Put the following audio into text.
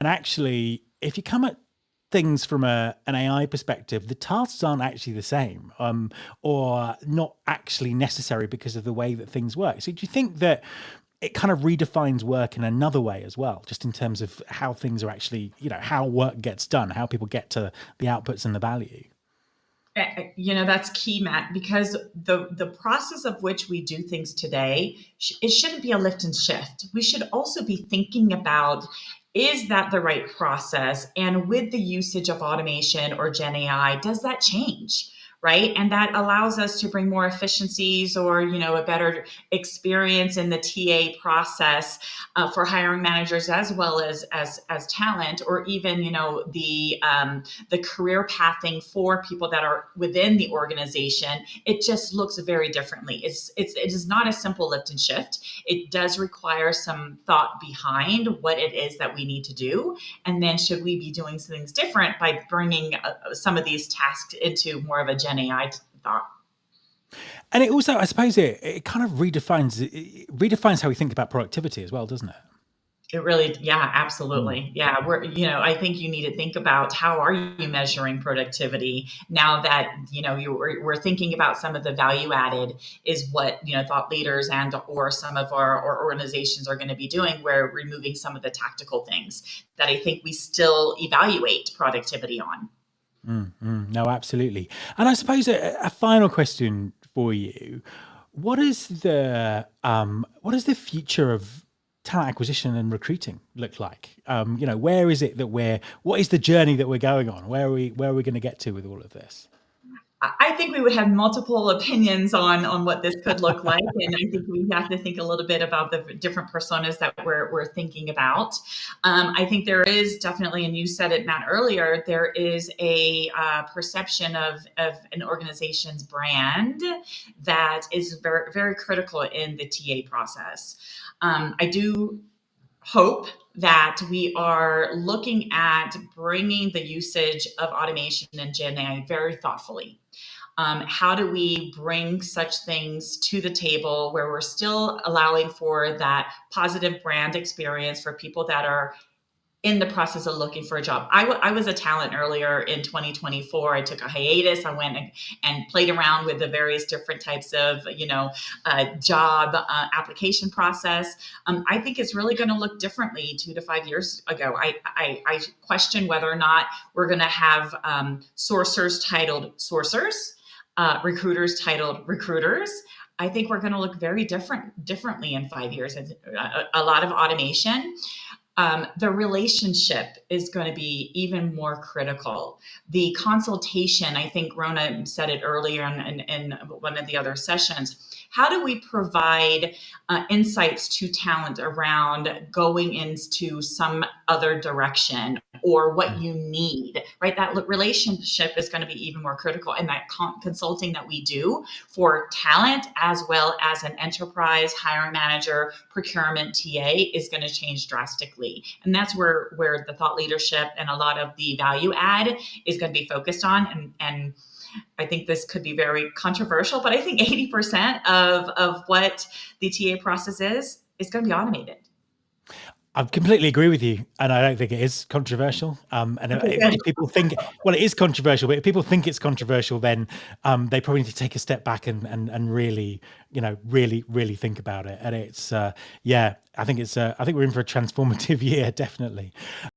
And actually, if you come at things from an AI perspective, the tasks aren't actually the same, or not actually necessary because of the way that things work. So do you think that it kind of redefines work in another way as well, just in terms of how things are actually, how work gets done, how people get to the outputs and the value? That's key, Matt, because the process of which we do things today, it shouldn't be a lift and shift. We should also be thinking about, is that the right process? And with the usage of automation or Gen AI, does that change? Right. And that allows us to bring more efficiencies or, a better experience in the TA process for hiring managers as well as talent, or even, the career pathing for people that are within the organization. It just looks very differently. It is not a simple lift and shift. It does require some thought behind what it is that we need to do, and then should we be doing things different by bringing some of these tasks into more of a Gen AI thought. And it also, I suppose, it kind of redefines how we think about productivity as well, doesn't it? It really, yeah, Mm. absolutely. Yeah, I think you need to think about, how are you measuring productivity now that, we're thinking about some of the value added is what, thought leaders and or some of our organizations are going to be doing. We're removing some of the tactical things that I think we still evaluate productivity on. No, absolutely. And I suppose a final question for you: what does the future of talent acquisition and recruiting look like? Where is it that what is the journey that we're going on? Where are we going to get to with all of this? I think we would have multiple opinions on what this could look like, and I think we have to think a little bit about the different personas that we're thinking about. I think there is definitely, and you said it, Matt, earlier, there is a perception of an organization's brand that is very, very critical in the TA process. I do hope that we are looking at bringing the usage of automation and Gen AI very thoughtfully. How do we bring such things to the table where we're still allowing for that positive brand experience for people that are in the process of looking for a job? I was a talent earlier in 2024. I took a hiatus. I went and played around with the various different types of, job application process. I think it's really going to look differently 2 to 5 years ago. I question whether or not we're going to have sourcers titled sourcers, recruiters titled recruiters. I think we're going to look very differently in 5 years. A lot of automation. The relationship is going to be even more critical. The consultation, I think Rona said it earlier in one of the other sessions. How do we provide insights to talent around going into some other direction or what Mm. you need, right? That relationship is going to be even more critical. And that consulting that we do for talent as well as an enterprise hiring manager, procurement TA is going to change drastically. And that's where the thought leadership and a lot of the value add is going to be focused on. And I think this could be very controversial, but I think 80% of what the TA process is going to be automated. I completely agree with you, and I don't think it is controversial. And Okay, if people think, well, it is controversial, but if people think it's controversial, then they probably need to take a step back and really, really think about it. And it's, yeah, I think we're in for a transformative year, definitely.